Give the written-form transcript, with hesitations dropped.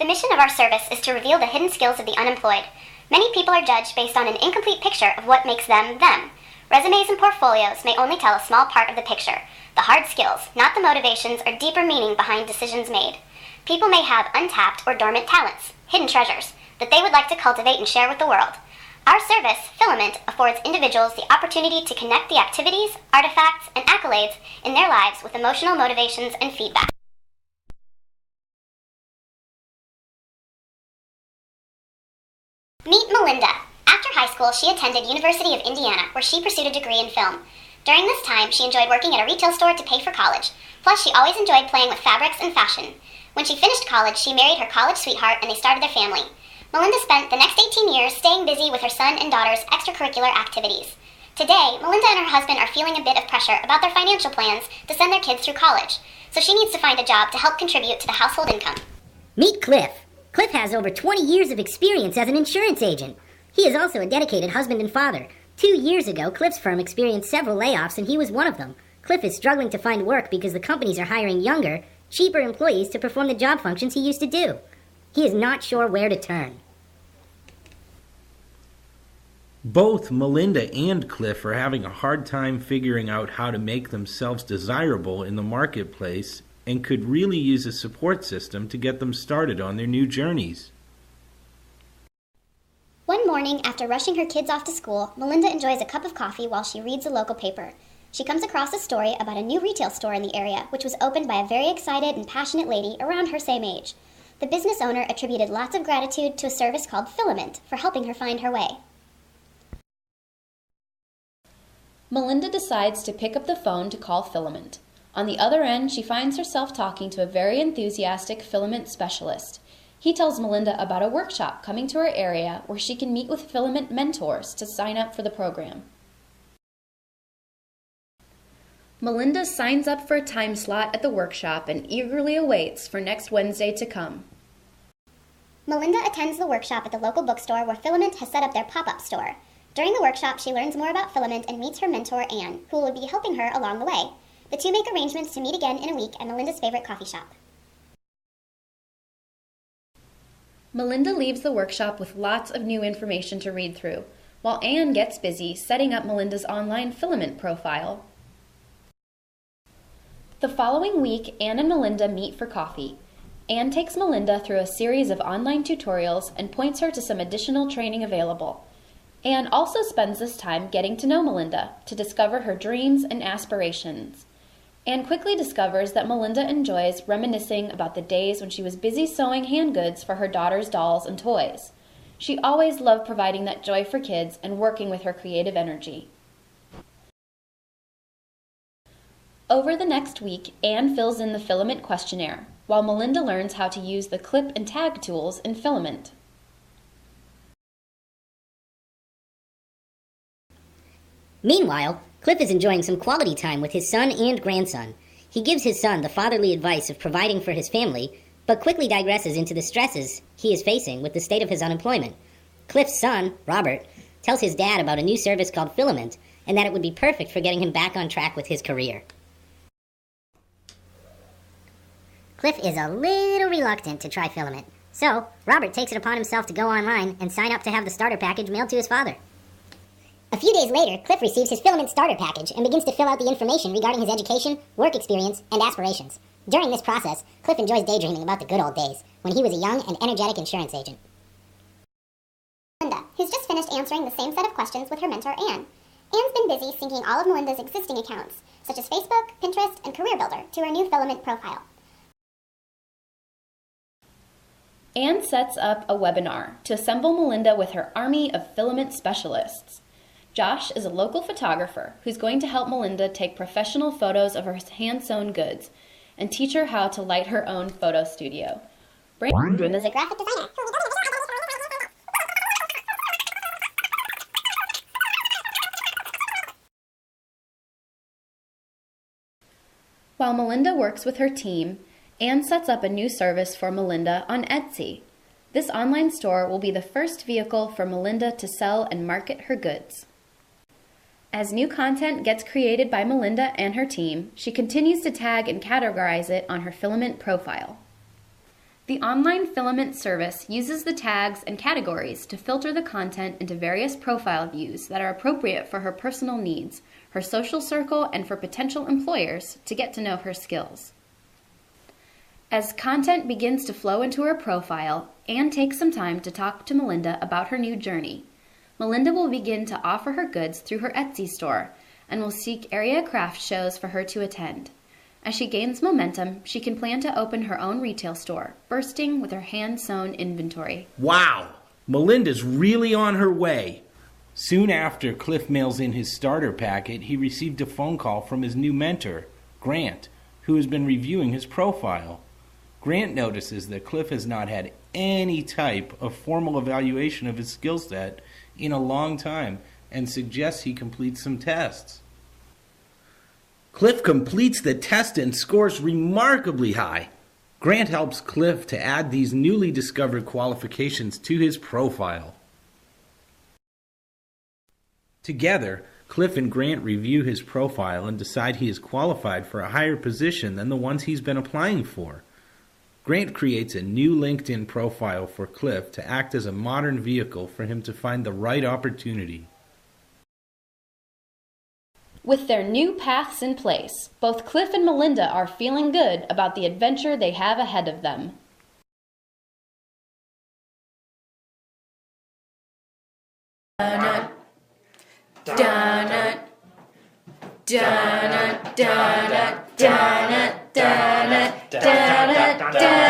The mission of our service is to reveal the hidden skills of the unemployed. Many people are judged based on an incomplete picture of what makes them, them. Resumes and portfolios may only tell a small part of the picture, the hard skills, not the motivations or deeper meaning behind decisions made. People may have untapped or dormant talents, hidden treasures, that they would like to cultivate and share with the world. Our service, Filament, affords individuals the opportunity to connect the activities, artifacts, and accolades in their lives with emotional motivations and feedback. Meet Melinda. After high school, she attended University of Indiana, where she pursued a degree in film. During this time, she enjoyed working at a retail store to pay for college. Plus, she always enjoyed playing with fabrics and fashion. When she finished college, she married her college sweetheart and they started their family. Melinda spent the next 18 years staying busy with her son and daughter's extracurricular activities. Today, Melinda and her husband are feeling a bit of pressure about their financial plans to send their kids through college, so she needs to find a job to help contribute to the household income. Meet Cliff. Cliff has over 20 years of experience as an insurance agent. He is also a dedicated husband and father. 2 years ago, Cliff's firm experienced several layoffs and he was one of them. Cliff is struggling to find work because the companies are hiring younger, cheaper employees to perform the job functions he used to do. He is not sure where to turn. Both Melinda and Cliff are having a hard time figuring out how to make themselves desirable in the marketplace and could really use a support system to get them started on their new journeys. One morning, after rushing her kids off to school, Melinda enjoys a cup of coffee while she reads a local paper. She comes across a story about a new retail store in the area, which was opened by a very excited and passionate lady around her same age. The business owner attributed lots of gratitude to a service called Filament for helping her find her way. Melinda decides to pick up the phone to call Filament. On the other end, she finds herself talking to a very enthusiastic filament specialist. He tells Melinda about a workshop coming to her area where she can meet with filament mentors to sign up for the program. Melinda signs up for a time slot at the workshop and eagerly awaits for next Wednesday to come. Melinda attends the workshop at the local bookstore where Filament has set up their pop-up store. During the workshop, she learns more about Filament and meets her mentor, Anne, who will be helping her along the way. The two make arrangements to meet again in a week at Melinda's favorite coffee shop. Melinda leaves the workshop with lots of new information to read through, while Anne gets busy setting up Melinda's online Filament profile. The following week, Anne and Melinda meet for coffee. Anne takes Melinda through a series of online tutorials and points her to some additional training available. Anne also spends this time getting to know Melinda to discover her dreams and aspirations. Anne quickly discovers that Melinda enjoys reminiscing about the days when she was busy sewing hand goods for her daughter's dolls and toys. She always loved providing that joy for kids and working with her creative energy. Over the next week, Anne fills in the Filament questionnaire, while Melinda learns how to use the clip and tag tools in Filament. Meanwhile, Cliff is enjoying some quality time with his son and grandson. He gives his son the fatherly advice of providing for his family, but quickly digresses into the stresses he is facing with the state of his unemployment. Cliff's son, Robert, tells his dad about a new service called Filament, and that it would be perfect for getting him back on track with his career. Cliff is a little reluctant to try Filament, so Robert takes it upon himself to go online and sign up to have the starter package mailed to his father. A few days later, Cliff receives his Filament starter package and begins to fill out the information regarding his education, work experience, and aspirations. During this process, Cliff enjoys daydreaming about the good old days, when he was a young and energetic insurance agent. Melinda, who's just finished answering the same set of questions with her mentor, Anne. Anne's been busy syncing all of Melinda's existing accounts, such as Facebook, Pinterest, and Career Builder, to her new Filament profile. Anne sets up a webinar to assemble Melinda with her army of Filament specialists. Josh is a local photographer who's going to help Melinda take professional photos of her hand-sewn goods and teach her how to light her own photo studio. Brandon is a graphic designer. While Melinda works with her team, Anne sets up a new service for Melinda on Etsy. This online store will be the first vehicle for Melinda to sell and market her goods. As new content gets created by Melinda and her team, she continues to tag and categorize it on her Filament profile. The online Filament service uses the tags and categories to filter the content into various profile views that are appropriate for her personal needs, her social circle, and for potential employers to get to know her skills. As content begins to flow into her profile, Anne takes some time to talk to Melinda about her new journey. Melinda will begin to offer her goods through her Etsy store and will seek area craft shows for her to attend. As she gains momentum, she can plan to open her own retail store, bursting with her hand-sewn inventory. Wow! Melinda's really on her way. Soon after Cliff mails in his starter packet, he received a phone call from his new mentor, Grant, who has been reviewing his profile. Grant notices that Cliff has not had any type of formal evaluation of his skill set in a long time and suggests he completes some tests. Cliff completes the test and scores remarkably high. Grant helps Cliff to add these newly discovered qualifications to his profile. Together, Cliff and Grant review his profile and decide he is qualified for a higher position than the ones he's been applying for. Grant creates a new LinkedIn profile for Cliff to act as a modern vehicle for him to find the right opportunity. With their new paths in place, both Cliff and Melinda are feeling good about the adventure they have ahead of them. Donut, donut, donut, donut, donut, donut, donut, donut, donut.